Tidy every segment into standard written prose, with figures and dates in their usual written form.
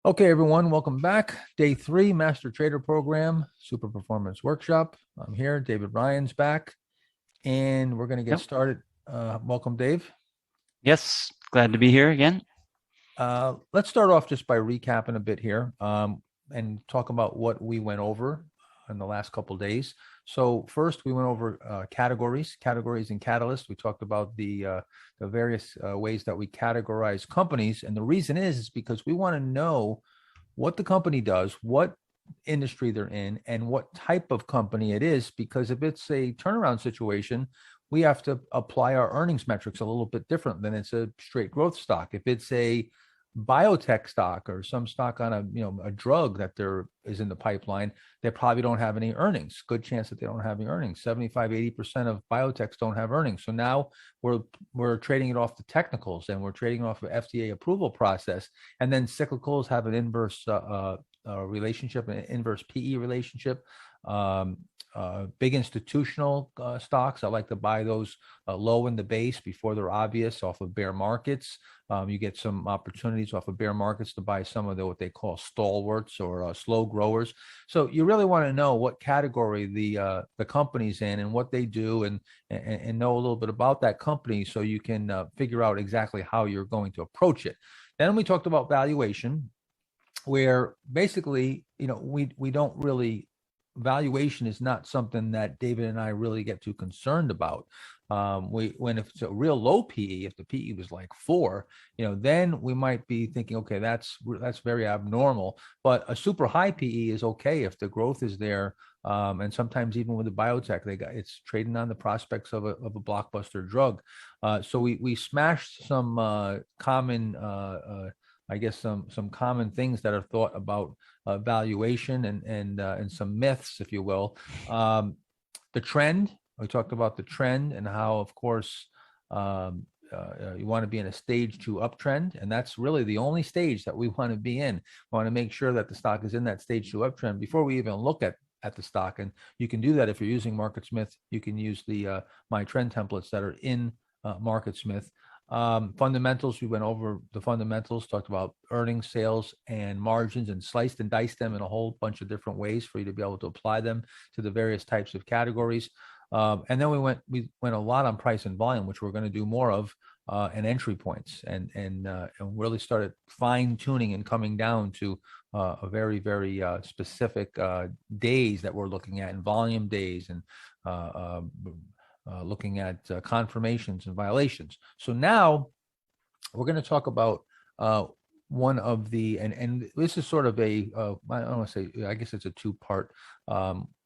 Okay, everyone, welcome back. Day 3, Master Trader Program, Super Performance Workshop. I'm here. David Ryan's back, and we're going to get Yep. started. Welcome, Dave. Yes. Glad to be here again. Let's start off just by recapping a bit here and talk about what we went over in the last couple of days. So first, we went over categories and catalysts. We talked about the various ways that we categorize companies, and the reason is because we want to know what the company does, what industry they're in, and what type of company it is. Because if it's a turnaround situation, we have to apply our earnings metrics a little bit different than it's a straight growth stock. If it's a biotech stock or some stock on a drug that there is in the pipeline, they probably don't have any earnings. Good chance that they don't have any earnings. 75-80% of biotechs don't have earnings. So now we're trading it off the technicals, and we're trading off of FDA approval process. And then cyclicals have an inverse relationship, an inverse PE relationship. Big institutional stocks, I like to buy those low in the base before they're obvious off of bear markets. You get some opportunities off of bear markets to buy some of what they call stalwarts or slow growers. So you really want to know what category the company's in and what they do, and know a little bit about that company so you can figure out exactly how you're going to approach it. Then we talked about valuation, where basically, we don't really, valuation is not something that David and I really get too concerned about. When if it's a real low PE, if the PE was like 4, then we might be thinking, okay, that's very abnormal. But a super high PE is okay if the growth is there. And sometimes even with the biotech, it's trading on the prospects of a blockbuster drug. So we smashed some common I guess some common things that are thought about valuation, and some myths, if you will. The trend, we talked about the trend and how, of course, you want to be in a stage 2 uptrend, and that's really the only stage that we want to be in. We want to make sure that the stock is in that stage 2 uptrend before we even look at the stock. And you can do that if you're using MarketSmith. You can use the my trend templates that are in MarketSmith. Fundamentals, we went over the fundamentals, talked about earnings, sales, and margins, and sliced and diced them in a whole bunch of different ways for you to be able to apply them to the various types of categories. And then we went a lot on price and volume, which we're going to do more of, and entry points, and really started fine tuning and coming down to a very, very specific days that we're looking at, and volume days, and looking at confirmations and violations. So now we're going to talk about one of the, and this is sort of I don't want to say, I guess it's a 2-part.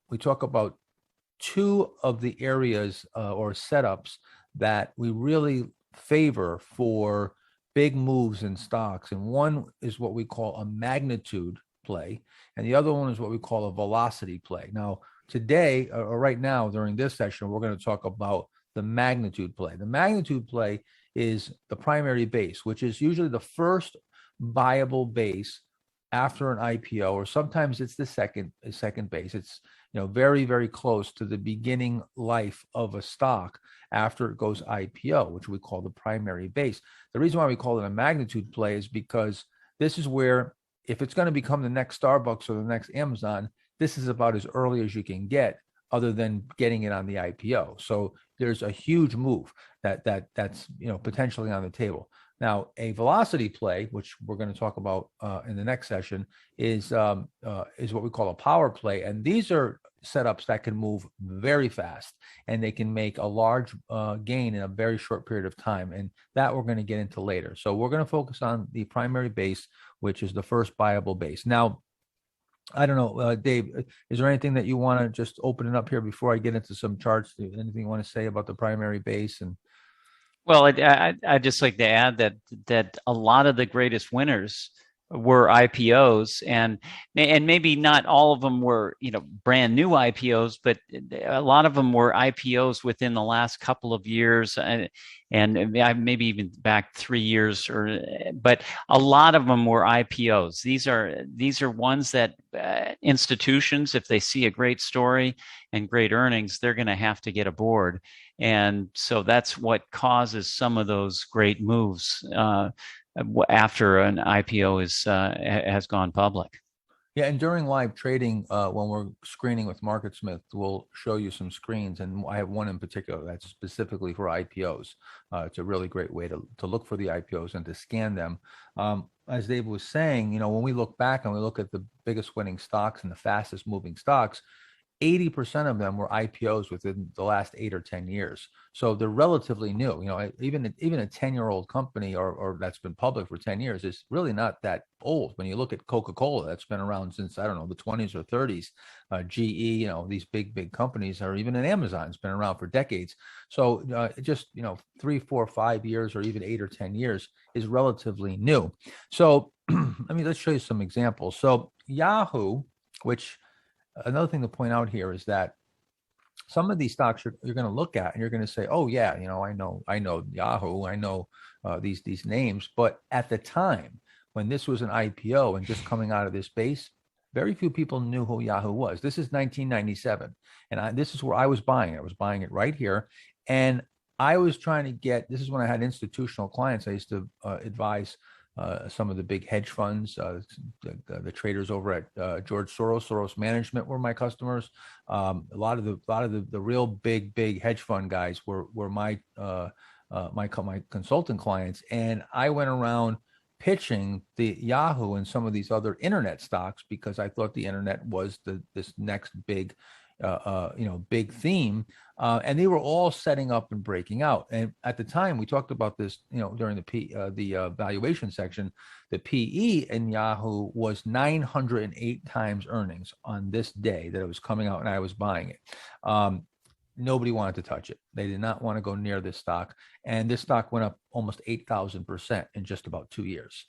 We talk about 2 of the areas or setups that we really favor for big moves in stocks. And one is what we call a magnitude play, and the other one is what we call a velocity play. Now, today, or right now during this session, we're going to talk about the magnitude play. The magnitude play is the primary base, which is usually the first viable base after an IPO, or sometimes it's the second base. It's very, very close to the beginning life of a stock after it goes IPO, which we call the primary base. The reason why we call it a magnitude play is because this is where, if it's going to become the next Starbucks or the next Amazon, this is about as early as you can get, other than getting it on the IPO. So there's a huge move that's potentially on the table. Now, a velocity play, which we're going to talk about in the next session, is what we call a power play, and these are setups that can move very fast, and they can make a large gain in a very short period of time, and that we're going to get into later. So we're going to focus on the primary base, which is the first viable base. Now, I don't know, Dave, is there anything that you want to just open it up here before I get into some charts? Anything you want to say about the primary base? And Well, I'd just like to add that a lot of the greatest winners were IPOs, and maybe not all of them were brand new IPOs, but a lot of them were IPOs within the last couple of years, and maybe even back 3 years, but a lot of them were IPOs. These are ones that institutions, if they see a great story and great earnings, they're going to have to get aboard. And so that's what causes some of those great moves. after an IPO has gone public. Yeah, and during live trading, when we're screening with MarketSmith, we'll show you some screens, and I have one in particular that's specifically for IPOs. It's a really great way to look for the IPOs and to scan them. As Dave was saying, when we look back and we look at the biggest winning stocks and the fastest moving stocks, 80% of them were IPOs within the last 8 or 10 years. So they're relatively new. Even a 10-year-old company or that's been public for 10 years is really not that old. When you look at Coca-Cola, that's been around since, I don't know, the 20s or 30s. GE, these big companies, or even an Amazon's been around for decades. So just 3, 4, 5 years, or even 8 or 10 years is relatively new. So let's show you some examples. So Yahoo, which another thing to point out here is that some of these stocks you're going to look at and you're going to say, oh yeah, I know Yahoo, I know these names. But at the time when this was an IPO and just coming out of this base, very few people knew who Yahoo was. This is 1997, and this is where I was buying it. I was buying it right here, and I was trying to get. This is when I had institutional clients. I used to advise some of the big hedge funds, the traders over at George Soros Management were my customers. A lot of the real big hedge fund guys were my consultant clients, and I went around pitching the Yahoo and some of these other internet stocks because I thought the internet was this next big big theme, and they were all setting up and breaking out. And at the time, we talked about this, during the valuation section. The PE in Yahoo was 908 times earnings on this day that it was coming out, and I was buying it. Nobody wanted to touch it. They did not want to go near this stock. And this stock went up almost 8,000% in just about 2 years.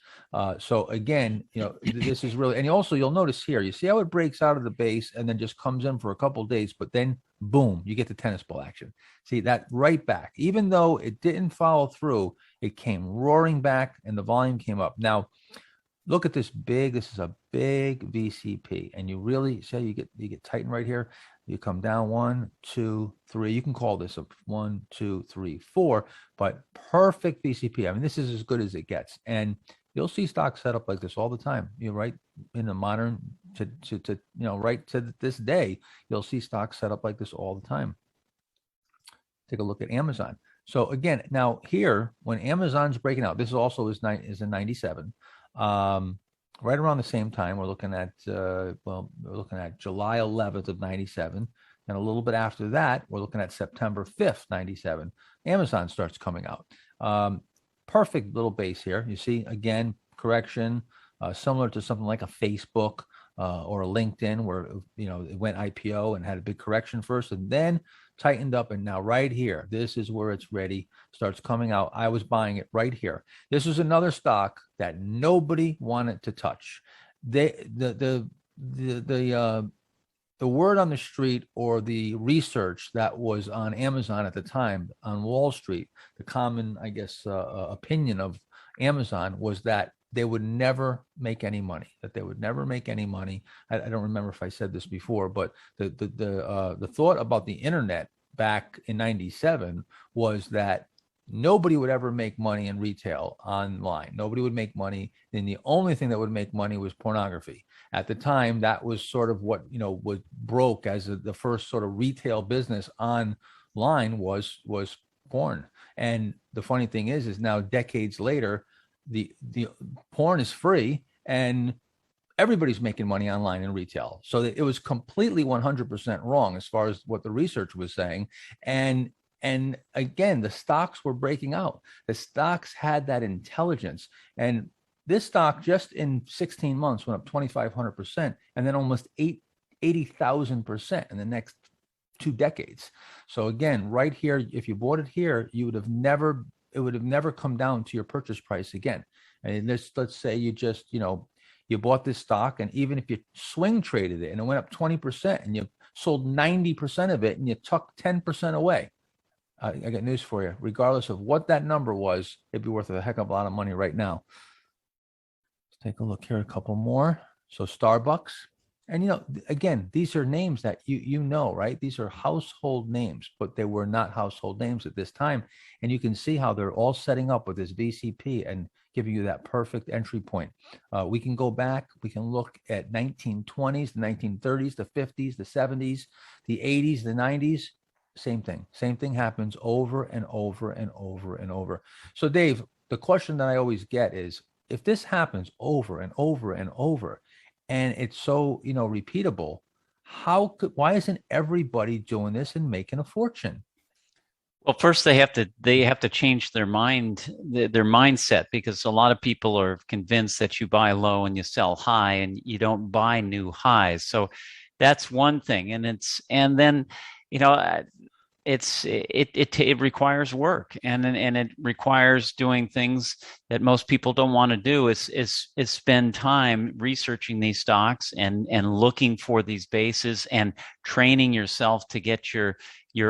So again, this is really, and you'll notice here, you see how it breaks out of the base and then just comes in for a couple of days, but then boom, you get the tennis ball action. See that right back, even though it didn't follow through, it came roaring back and the volume came up. Now, look at this is a big VCP, and you really see you get tightened right here. You come down 1, 2, 3. You can call this a 1, 2, 3, 4, but perfect VCP. I mean, this is as good as it gets. And you'll see stocks set up like this all the time. Right in the modern right to this day, you'll see stocks set up like this all the time. Take a look at Amazon. So again, now here, when Amazon's breaking out, this also is in 97. Right around the same time, we're looking at July 11th of 97. And a little bit after that, we're looking at September 5th, 97. Amazon starts coming out. Perfect little base here. You see, again, correction, similar to something like a Facebook or a LinkedIn, where it went IPO and had a big correction first and then tightened up. And now right here, this is where it's ready, starts coming out. I was buying it right here. This was another stock that nobody wanted to touch. The word on the street, or the research that was on Amazon at the time, on Wall Street, the common, I guess, opinion of Amazon was that they would never make any money. I don't remember if I said this before, but the thought about the internet back in 97 was that nobody would ever make money in retail online. Nobody would make money. And the only thing that would make money was pornography. At the time, that was sort of what, was broke as the first sort of retail business online was porn. And the funny thing is now decades later, the porn is free and everybody's making money online in retail. So it was completely 100% wrong as far as what the research was saying. And again, the stocks were breaking out. The stocks had that intelligence. And this stock just in 16 months went up 2,500%, and then almost 80,000% in the next 2 decades. So again, right here, if you bought it here, it would have never come down to your purchase price again. And let's say you just, you bought this stock, and even if you swing traded it and it went up 20% and you sold 90% of it and you took 10% away, I got news for you. Regardless of what that number was, it'd be worth a heck of a lot of money right now. Let's take a look here, a couple more. So Starbucks. And, again, these are names that right? These are household names, but they were not household names at this time. And you can see how they're all setting up with this VCP. And giving you that perfect entry point. We can go back, we can look at 1920s, the 1930s, the 50s, the 70s, the 80s, the 90s. Same thing. Same thing happens over and over and over and over. So, Dave, the question that I always get is, if this happens over and over and over, and it's so, repeatable, why isn't everybody doing this and making a fortune? Well, first they have to change their mindset, because a lot of people are convinced that you buy low and you sell high, and you don't buy new highs. So that's one thing, and then you know it requires work, and it requires doing things that most people don't want to do, is spend time researching these stocks and looking for these bases and training yourself to get your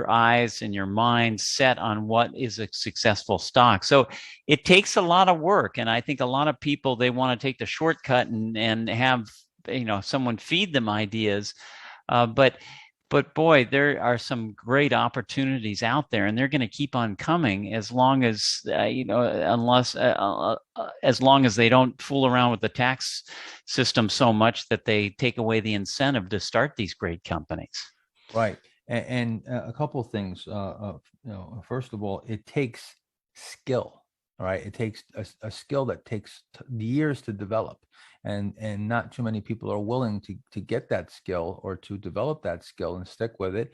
eyes and your mind set on what is a successful stock. So it takes a lot of work, and I think a lot of people, they want to take the shortcut and have someone feed them ideas, but boy, there are some great opportunities out there, and they're going to keep on coming as long as unless as long as they don't fool around with the tax system so much that they take away the incentive to start these great companies. Right. And a couple of things. First of all, it takes skill. All right. It takes a skill that takes years to develop, and not too many people are willing to get that skill or to develop that skill and stick with it.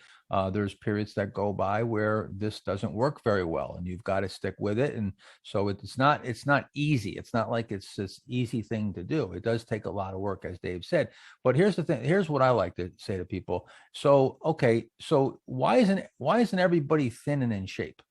There's periods that go by where this doesn't work very well, and you've got to stick with it. And so it's not easy. It's not like it's this easy thing to do. It does take a lot of work, as Dave said. But here's the thing. Here's what I like to say to people. So okay, so why isn't everybody thin and in shape?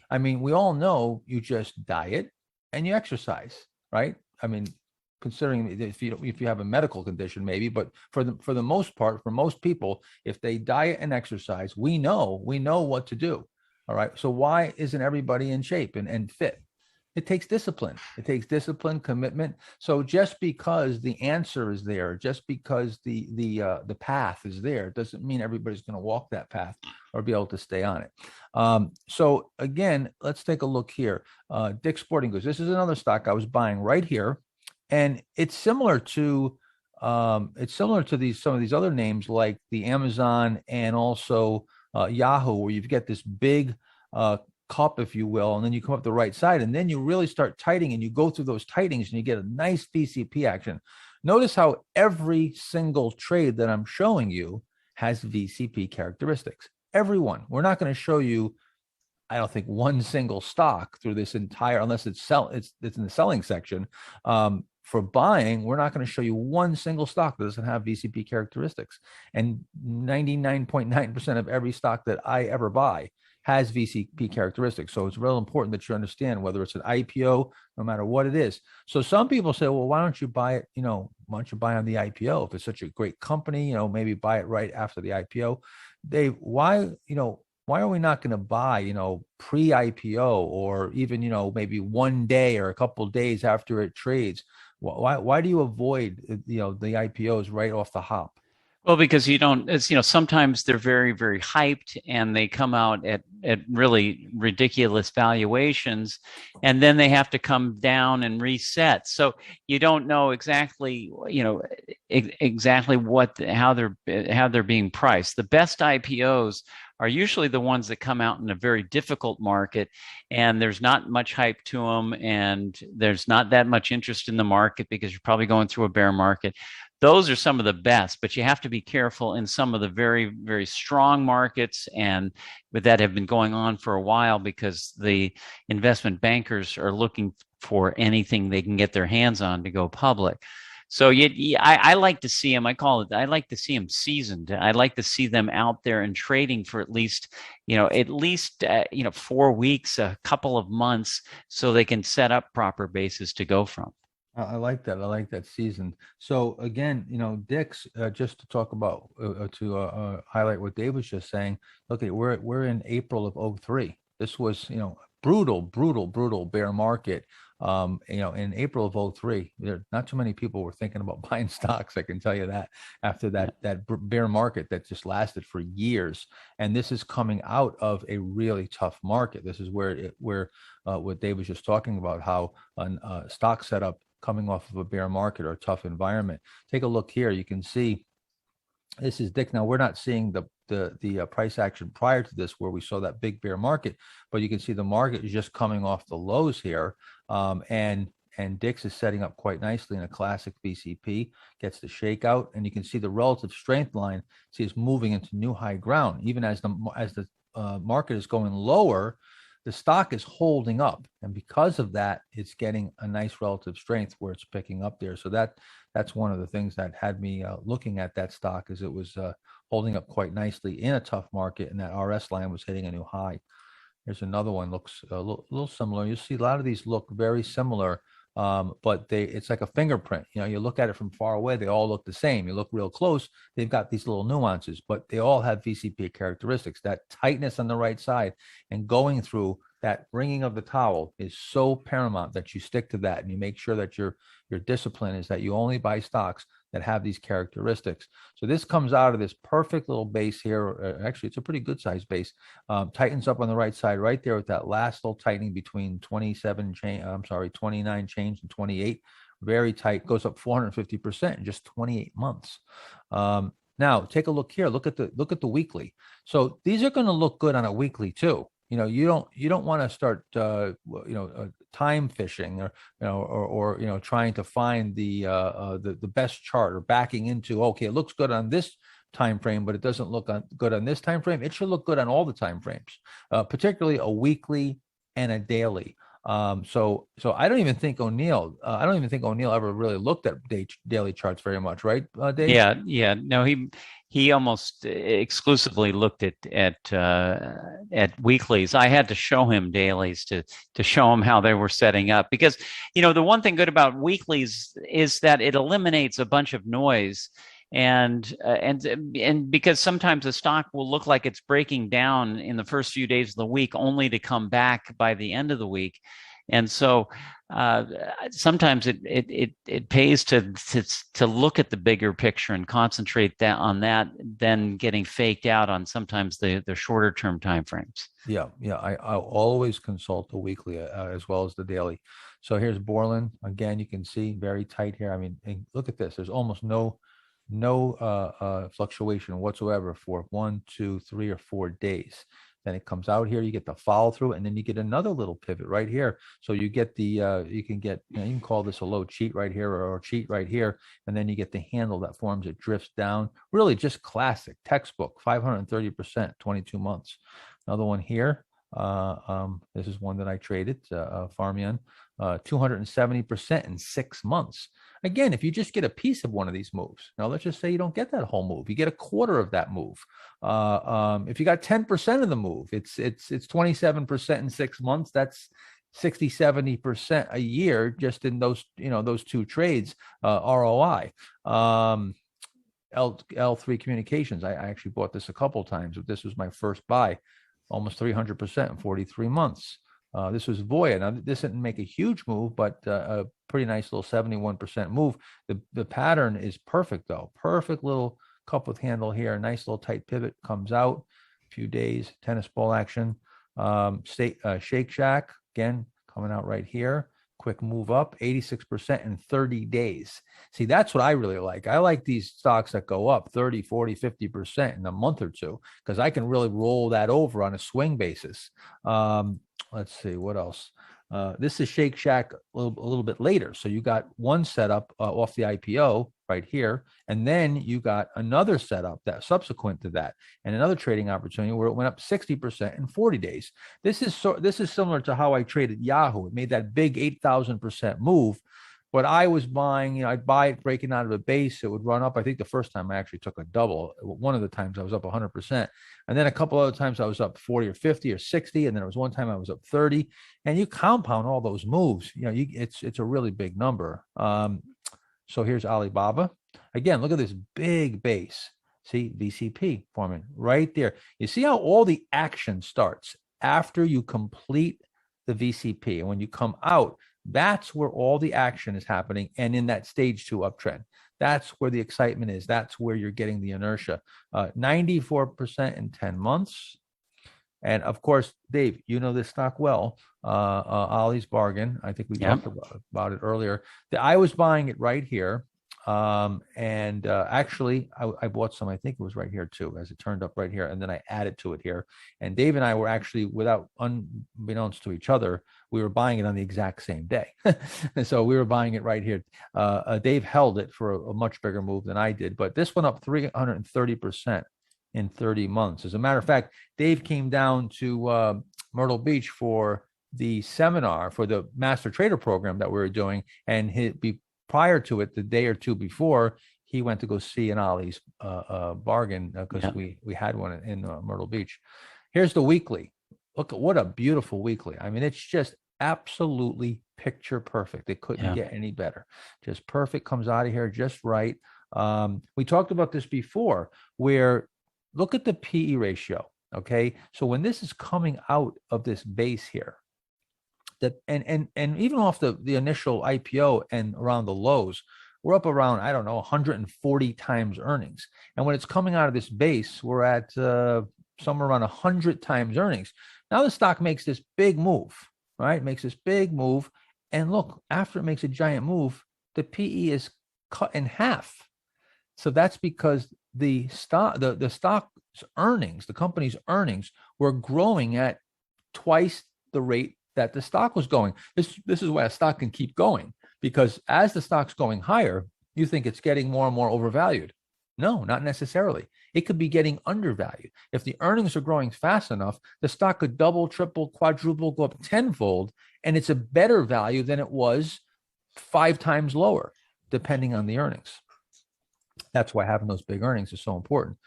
I mean, we all know you just diet and you exercise, right? I mean, considering if you have a medical condition, maybe, but for the most part, for most people, if they diet and exercise, we know what to do. All right. So why isn't everybody in shape and fit? It takes discipline. It takes discipline, commitment. So just because the answer is there, just because the path is there, doesn't mean everybody's going to walk that path or be able to stay on it. So again, let's take a look here. Dick's Sporting Goods. This is another stock I was buying right here, and it's similar to some of these other names like the Amazon and also Yahoo, where you get this big cup, if you will, and then you come up the right side, and then you really start tightening, and you go through those tightings, and you get a nice VCP action. Notice how every single trade that I'm showing you has VCP characteristics. Everyone. We're not going to show you, I don't think, one single stock through this entire, unless it's in the selling section. For buying, we're not going to show you one single stock that doesn't have VCP characteristics. And 99.9% of every stock that I ever buy has VCP characteristics. So it's real important that you understand whether it's an IPO, no matter what it is. So some people say, well, why don't you buy it? Why don't you buy on the IPO? If it's such a great company, maybe buy it right after the IPO. Dave, why are we not going to buy, pre-IPO, or even, maybe one day or a couple of days after it trades? Why do you avoid, the IPOs right off the hop? Well, because you don't, sometimes they're very, very hyped, and they come out at really ridiculous valuations, and then they have to come down and reset. So you don't know exactly, exactly how they're being priced. The best IPOs are usually the ones that come out in a very difficult market, and there's not much hype to them, and there's not that much interest in the market because you're probably going through a bear market. Those are some of the best, but you have to be careful in some of the very, very strong markets and that have been going on for a while, because the investment bankers are looking for anything they can get their hands on to go public. So I like to see them. I like to see them seasoned. I like to see them out there and trading for at least 4 weeks, a couple of months, so they can set up proper bases to go from. I like that. I like that season. So again, Dick's, just to talk about, to highlight what Dave was just saying. Okay, we're in April of 03. This was, brutal bear market. In April of '03, there not too many people were thinking about buying stocks. I can tell you that after that bear market that just lasted for years, and this is coming out of a really tough market. This is where what Dave was just talking about, how a stock setup coming off of a bear market or a tough environment. Take a look here. You can see this is Dick. Now we're not seeing the price action prior to this where we saw that big bear market, but you can see the market is just coming off the lows here, and Dix is setting up quite nicely in a classic VCP, gets the shakeout, and you can see the relative strength line. See, it's moving into new high ground. Even as the market is going lower, the stock is holding up, and because of that, it's getting a nice relative strength where it's picking up there. So that's one of the things that had me looking at that stock, is it was holding up quite nicely in a tough market, and that RS line was hitting a new high. Here's another one, looks a little similar. You see a lot of these look very similar, but it's like a fingerprint. You look at it from far away, they all look the same. You look real close, they've got these little nuances, but they all have VCP characteristics. That tightness on the right side and going through that ringing of the towel is so paramount that you stick to that, and you make sure that your discipline is that you only buy stocks that have these characteristics. So this comes out of this perfect little base here. Actually, it's a pretty good sized base. Tightens up on the right side right there with that last little tightening between 29 change and 28. Very tight, goes up 450% in just 28 months. Now take a look here. Look at the weekly. So these are going to look good on a weekly too. You don't want to start time fishing or trying to find the best chart, or backing into, okay, it looks good on this time frame, but it doesn't look good on this time frame. It should look good on all the time frames, particularly a weekly and a daily. So I don't even think O'Neill ever really looked at daily charts very much, right, Dave? Yeah. No, he almost exclusively looked at weeklies. I had to show him dailies to show him how they were setting up, because the one thing good about weeklies is that it eliminates a bunch of noise. And because sometimes the stock will look like it's breaking down in the first few days of the week, only to come back by the end of the week. And so sometimes it pays to look at the bigger picture and concentrate on that than getting faked out on sometimes the shorter term time frames. Yeah. I always consult the weekly as well as the daily. So here's Borland again. You can see very tight here. I mean, look at this. There's almost no fluctuation whatsoever for 1, 2, 3, or 4 days. Then it comes out here, you get the follow through, and then you get another little pivot right here. So you get you can call this a low cheat right here, or a cheat right here, and then you get the handle that forms. It drifts down. Really just classic textbook, 530%, 22 months. Another one here. This is one that I traded, Farmion, 270% in 6 months. Again, if you just get a piece of one of these moves, now let's just say you don't get that whole move, you get a quarter of that move. If you got 10% of the move, it's 27% in 6 months. That's 60-70% a year just in those two trades. ROI. L3 Communications. I actually bought this a couple of times, but this was my first buy, almost 300% in 43 months. This was Voya. Now, this didn't make a huge move, but a pretty nice little 71% move. The pattern is perfect, though. Perfect little cup with handle here. Nice little tight pivot comes out. A few days, tennis ball action. Shake Shack, again, coming out right here. Quick move up, 86% in 30 days. See, that's what I really like. I like these stocks that go up 30, 40, 50% in a month or two, because I can really roll that over on a swing basis. Let's see, what else? This is Shake Shack a little bit later. So you got one setup off the IPO right here, and then you got another setup that subsequent to that, and another trading opportunity where it went up 60% in 40 days. This is similar to how I traded Yahoo. It made that big 8,000% move. But I was buying, I'd buy it breaking out of a base. It would run up. I think the first time I actually took a double. One of the times I was up 100%. And then a couple other times I was up 40 or 50 or 60. And then there was one time I was up 30. And you compound all those moves. It's a really big number. So here's Alibaba. Again, look at this big base. See, VCP forming right there. You see how all the action starts after you complete the VCP. And when you come out, that's where all the action is happening. And in that stage 2 uptrend, that's where the excitement is. That's where you're getting the inertia. 94% in 10 months. And of course, Dave, you know this stock well. Ollie's Bargain. I think we talked about it earlier. I was buying it right here. Actually, I bought some, I think it was right here too, as it turned up right here. And then I added to it here. And Dave and I were actually, without unbeknownst to each other, we were buying it on the exact same day. And so we were buying it right here. Dave held it for a much bigger move than I did, but this went up 330% in 30 months. As a matter of fact, Dave came down to Myrtle Beach for the seminar for the Master Trader program that we were doing. And prior to it, the day or two before, he went to go see an Ollie's Bargain because we had one in Myrtle Beach. Here's the weekly. Look at what a beautiful weekly. I mean, it's just absolutely picture perfect. It couldn't get any better. Just perfect, comes out of here just right. We talked about this before, where look at the PE ratio. Okay, so when this is coming out of this base here, that and even off the initial IPO and around the lows, we're up around, I don't know, 140 times earnings. And when it's coming out of this base, we're at somewhere around 100 times earnings. Now the stock makes this big move, right? Makes this big move. And look, after it makes a giant move, the PE is cut in half. So that's because the stock's earnings, the company's earnings, were growing at twice the rate that the stock was going. This is why a stock can keep going, because as the stock's going higher, you think it's getting more and more overvalued. No, not necessarily. It could be getting undervalued. If the earnings are growing fast enough, the stock could double, triple, quadruple, go up tenfold, and it's a better value than it was 5 times lower, depending on the earnings. That's why having those big earnings is so important.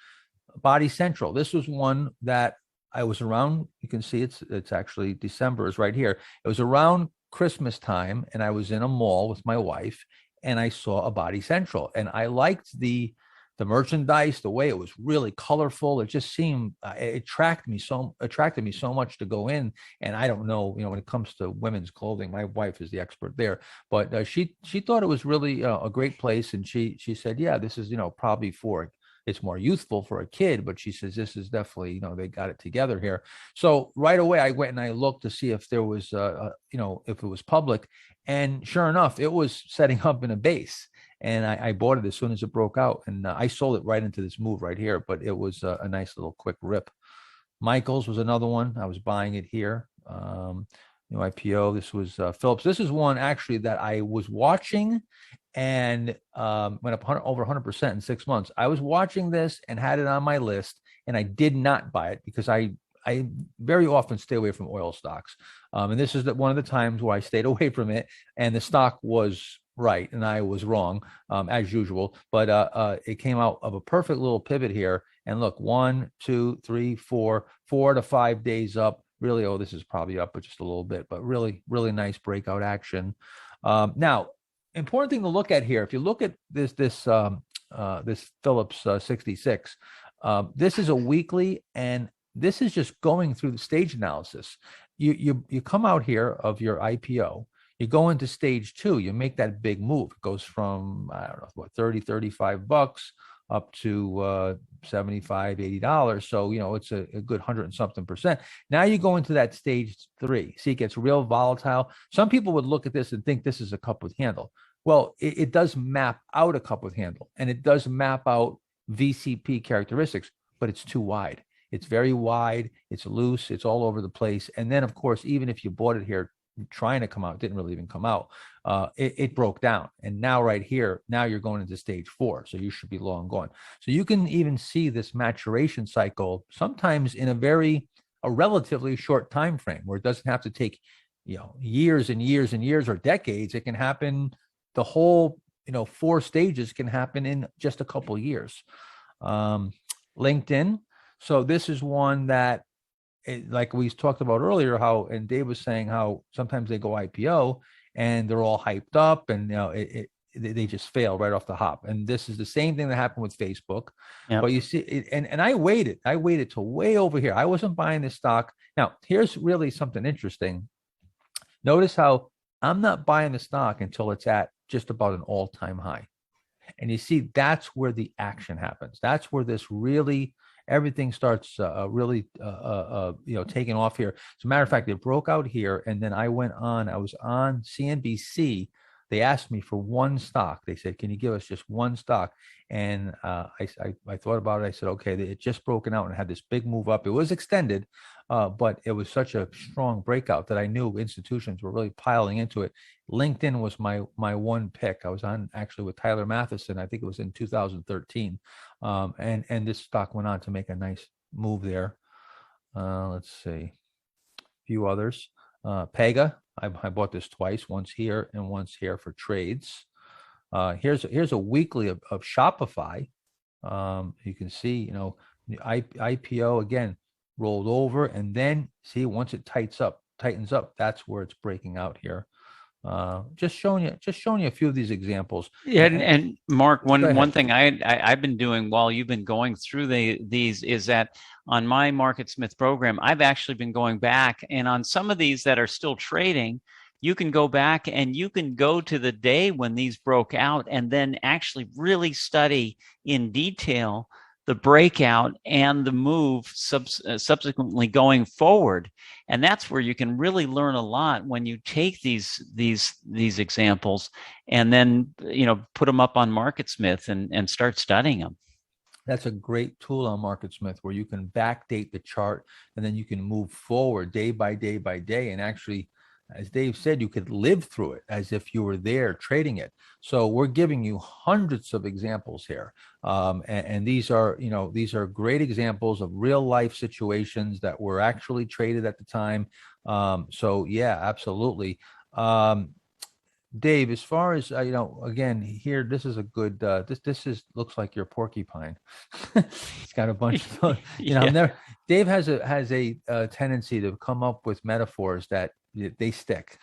Body Central. This was one that I was around. You can see it's actually December is right here. It was around Christmas time, and I was in a mall with my wife, and I saw a Body Central, and I liked the merchandise, the way it was really colorful. It just seemed it attracted me so much to go in. And I don't know, when it comes to women's clothing, my wife is the expert there, but she thought it was really a great place, and she said, yeah, this is probably it's more youthful for a kid, but she says this is definitely, they got it together here. So right away I went and I looked to see if there was if it was public, and sure enough, it was setting up in a base. And I bought it as soon as it broke out, and I sold it right into this move right here. But it was a nice little quick rip. Michaels was another one. I was buying it here. New IPO. This was Phillips. This is one actually that I was watching, and went up over 100% in 6 months. I was watching this and had it on my list, and I did not buy it because I very often stay away from oil stocks. And this is one of the times where I stayed away from it, and the stock was right and I was wrong, as usual. But it came out of a perfect little pivot here. And look, 1, 2, 3, 4 to 5 days up. Really, this is probably up but just a little bit, but really, really nice breakout action. Now, important thing to look at here, if you look at this Phillips 66, this is a weekly, and this is just going through the stage analysis. You come out here of your IPO, you go into stage 2, you make that big move. It goes from, I don't know, what, $30-$35 up to $75, $80. So, it's a good 100 and something percent. Now you go into that stage 3. See, it gets real volatile. Some people would look at this and think this is a cup with handle. Well, it does map out a cup with handle, and it does map out VCP characteristics, but it's too wide. It's very wide. It's loose. It's all over the place. And then, of course, even if you bought it here trying to come out, it didn't really even come out. It broke down. And now right here, now you're going into stage 4. So you should be long gone. So you can even see this maturation cycle sometimes in a relatively short time frame, where it doesn't have to take years and years and years or decades. It can happen, the whole 4 stages can happen in just a couple of years. LinkedIn. So this is one that, like we talked about earlier, and Dave was saying how sometimes they go IPO and they're all hyped up, and they just fail right off the hop. And this is the same thing that happened with Facebook. Yep. But you see, and I waited till way over here. I wasn't buying this stock. Now, here's really something interesting. Notice how I'm not buying the stock until it's at just about an all-time high. And you see, that's where the action happens. That's where this really everything starts really taking off here. As a matter of fact, it broke out here, and then I went on. I was on CNBC. They asked me for one stock. They said, "Can you give us just one stock?" And I thought about it. I said, "Okay." It just broken out and had this big move up. It was extended, but it was such a strong breakout that I knew institutions were really piling into it. LinkedIn was my one pick. I was on actually with Tyler Matheson. I think it was in 2013, and this stock went on to make a nice move there. Let's see, a few others. Pega. I bought this twice, once here and once here for trades. Here's a weekly of Shopify. You can see, the IPO again rolled over, and then see once it tightens up, that's where it's breaking out here. Just showing you a few of these examples. Yeah, and Mark, Go one ahead. thing I've been doing while you've been going through these is that on my MarketSmith program, I've actually been going back, and on some of these that are still trading, you can go back and you can go to the day when these broke out and then actually really study in detail the breakout and the move subsequently going forward. And that's where you can really learn a lot when you take these examples and then put them up on MarketSmith and start studying them. That's a great tool on MarketSmith where you can backdate the chart, and then you can move forward day by day by day. And actually, as Dave said, you could live through it as if you were there trading it. So we're giving you hundreds of examples here. And these are great examples of real life situations that were actually traded at the time. So yeah, absolutely. Dave, as far as again here, this is a good. This is looks like your porcupine. It's got a bunch of, Yeah. never. Dave has a tendency to come up with metaphors that they stick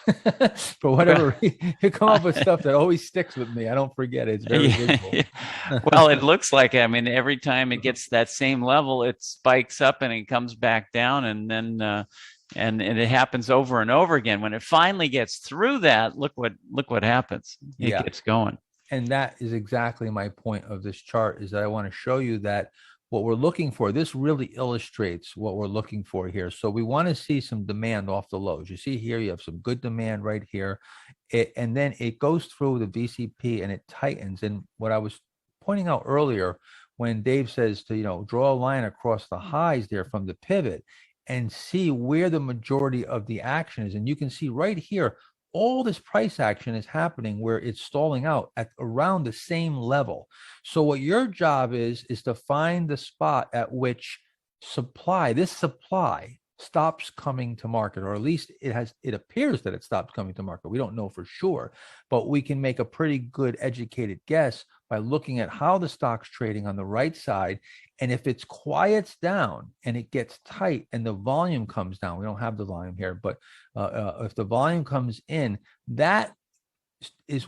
for whatever reason. You come up with stuff that always sticks with me. I don't forget it. It's very visual. Well, it looks like, I mean, every time it gets that same level, it spikes up and it comes back down, and then and it happens over and over again. When it finally gets through that, look what happens. It Yeah. gets going. And that is exactly my point of this chart, is that I want to show you that what we're looking for, this really illustrates what we're looking for here. So we want to see some demand off the lows. You see here, you have some good demand right here. And then it goes through the VCP and it tightens. And what I was pointing out earlier, when Dave says to, draw a line across the highs there from the pivot and see where the majority of the action is. And you can see right here, all this price action is happening where it's stalling out at around the same level. So what your job is to find the spot at which this supply stops coming to market, or at least it appears that it stops coming to market. We don't know for sure, but we can make a pretty good educated guess by looking at how the stock's trading on the right side. And if it quiets down and it gets tight and the volume comes down, we don't have the volume here, but if the volume comes in, that is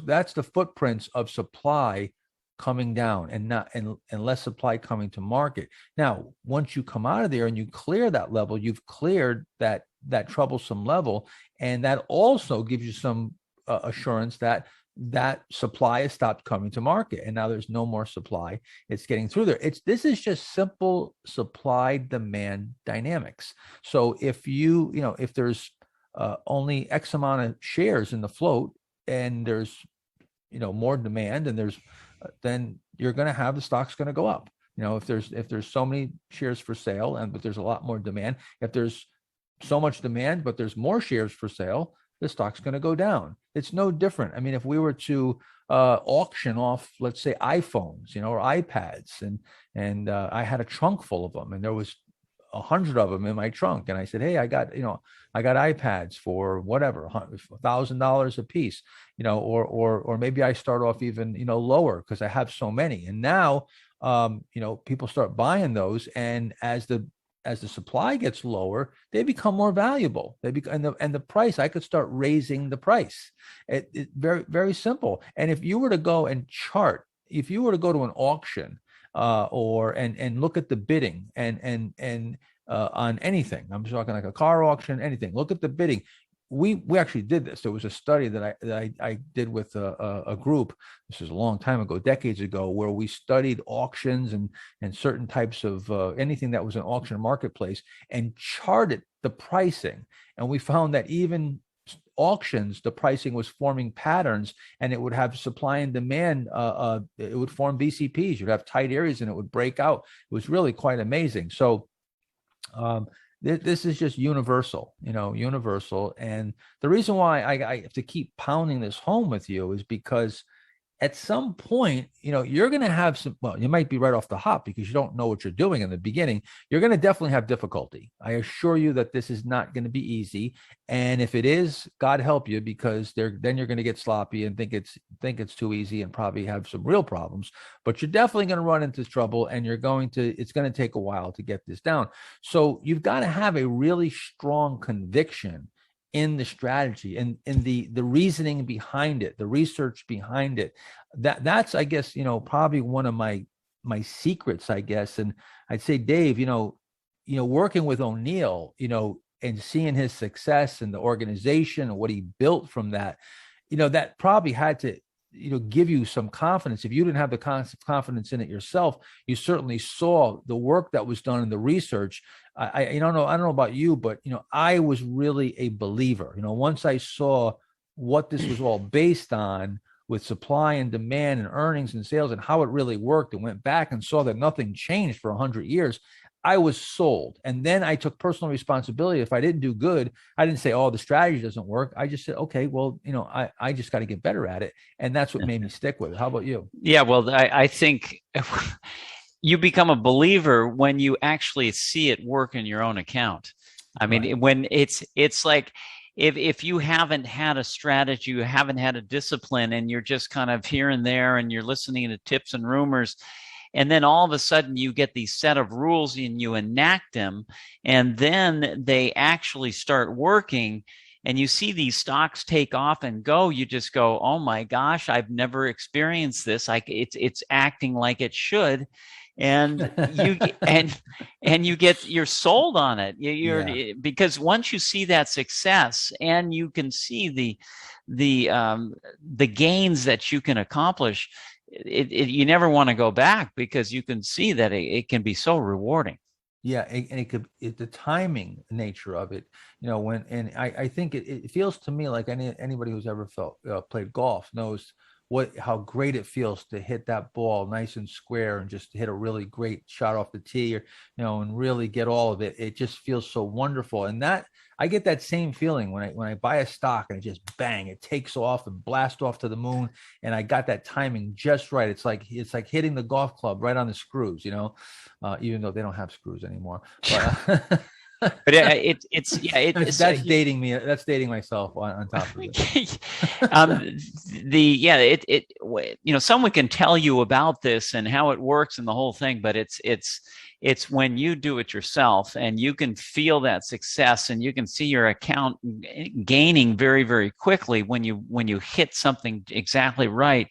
that's the footprints of supply coming down and less supply coming to market. Now, once you come out of there and you clear that level, you've cleared that troublesome level, and that also gives you some assurance that supply has stopped coming to market, and now there's no more supply. It's getting through there. This is just simple supply demand dynamics. So if if there's only X amount of shares in the float, and there's more demand, and then you're going to have the stock's going to go up. If there's so many shares for sale, but there's a lot more demand. If there's so much demand but there's more shares for sale, the stock's going to go down. It's no different. I mean, if we were to auction off, let's say, iPhones, or iPads, and I had a trunk full of them, and there was 100 of them in my trunk, and I said, hey, I got iPads for whatever, $1,000 a piece, or maybe I start off even lower because I have so many, and now people start buying those, and as the supply gets lower, they become more valuable. And the price, I could start raising the price. It very, very simple. And if you were to go and chart, if you were to go to an auction and look at the bidding and on anything, I'm talking like a car auction, anything, look at the bidding. we actually did this. There was a study that I did with a group. This is a long time ago, decades ago, where we studied auctions and certain types of anything that was an auction marketplace and charted the pricing. And we found that even auctions, the pricing was forming patterns, and it would have supply and demand. It would form BCPs. You'd have tight areas, and it would break out. It was really quite amazing. So um, this is just universal, universal. And the reason why I have to keep pounding this home with you is because at some point, you're going to have some, well, you might be right off the hop because you don't know what you're doing in the beginning. You're going to definitely have difficulty. I assure you that this is not going to be easy. And if it is, God help you, because then you're going to get sloppy and think it's too easy and probably have some real problems. But you're definitely going to run into trouble, and it's going to take a while to get this down. So you've got to have a really strong conviction in the strategy and in the reasoning behind it, the research behind it. That's, I guess, probably one of my secrets, I guess. And I'd say, Dave, working with O'Neill, and seeing his success and the organization and what he built from that, that probably had to, give you some confidence. If you didn't have the confidence in it yourself, you certainly saw the work that was done in the research. I don't know about you, but I was really a believer. Once I saw what this was all based on, with supply and demand and earnings and sales and how it really worked, and went back and saw that nothing changed for 100 years, I was sold. And then I took personal responsibility. If I didn't do good, I didn't say, oh, the strategy doesn't work. I just said, okay, well, I just got to get better at it. And that's what made me stick with it. How about you? Yeah, well, I think you become a believer when you actually see it work in your own account. I mean, Right. when it's like, if you haven't had a strategy, you haven't had a discipline, and you're just kind of here and there, and you're listening to tips and rumors, and then all of a sudden you get these set of rules and you enact them, and then they actually start working, and you see these stocks take off and go, you just go, oh my gosh, I've never experienced this. Like it's acting like it should. And you you're sold on it. Because once you see that success, and you can see the gains that you can accomplish, you never want to go back, because you can see that it can be so rewarding. Yeah, and the timing nature of it, and I think it feels to me like anybody who's ever played golf knows how great it feels to hit that ball nice and square and just hit a really great shot off the tee, or and really get all of it. It just feels so wonderful. And that I get that same feeling when I buy a stock and it just bang, it takes off and blasts off to the moon, and I got that timing just right. It's like hitting the golf club right on the screws, even though they don't have screws anymore. But, But it's yeah, that's dating me. That's dating myself on top of it. Someone can tell you about this and how it works and the whole thing, but it's when you do it yourself, and you can feel that success, and you can see your account gaining very, very quickly when you hit something exactly right.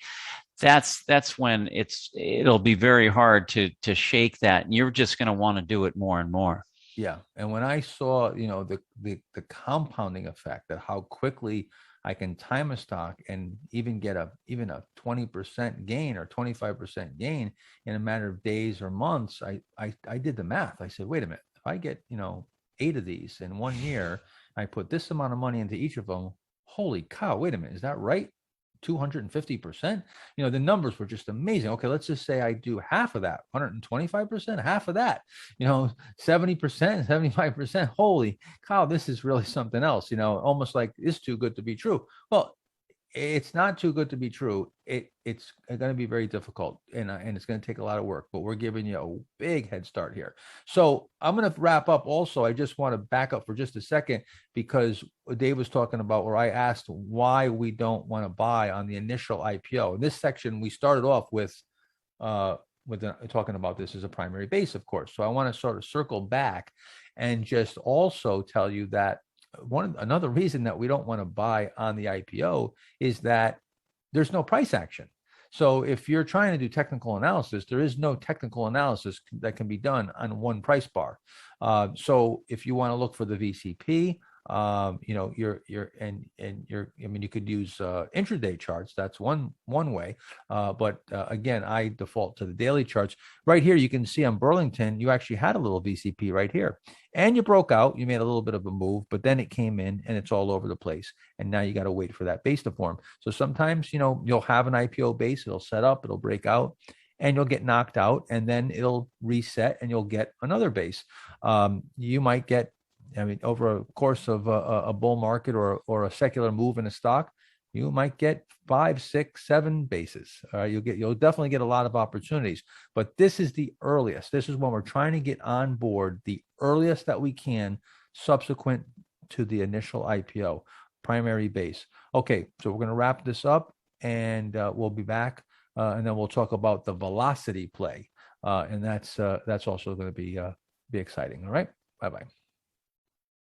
That's when it'll be very hard to shake that, and you're just going to want to do it more and more. Yeah. And when I saw, the compounding effect, that how quickly I can time a stock and even get even a 20% gain or 25% gain in a matter of days or months, I did the math. I said, wait a minute, if I get, 8 of these in 1 year, I put this amount of money into each of them. Holy cow, wait a minute, is that right? 250%. The numbers were just amazing. Okay, let's just say I do half of that, 125%, half of that, 70%, 75%. Holy cow, this is really something else, almost like it's too good to be true. Well, it's not too good to be true. It's going to be very difficult, and it's going to take a lot of work, but we're giving you a big head start here. So I'm going to wrap up. Also, I just want to back up for just a second, because Dave was talking about where I asked why we don't want to buy on the initial IPO. In this section, we started off with talking about this as a primary base, of course. So I want to sort of circle back and just also tell you that another reason that we don't want to buy on the IPO is that there's no price action. So if you're trying to do technical analysis, there is no technical analysis that can be done on one price bar. So if you want to look for the VCP, I mean, you could use intraday charts. That's one way. But again, I default to the daily charts. Right here, you can see on Burlington, you actually had a little VCP right here, and you broke out. You made a little bit of a move, but then it came in and it's all over the place. And now you got to wait for that base to form. So sometimes, you'll have an IPO base, it'll set up, it'll break out, and you'll get knocked out, and then it'll reset, and you'll get another base. You might get, I mean, over a course of a bull market or a secular move in a stock, you might get 5, 6, 7 bases. You'll definitely get a lot of opportunities. But this is the earliest. This is when we're trying to get on board the earliest that we can, subsequent to the initial IPO, primary base. Okay, so we're going to wrap this up, and we'll be back, and then we'll talk about the velocity play, and that's also going to be exciting. All right, bye bye.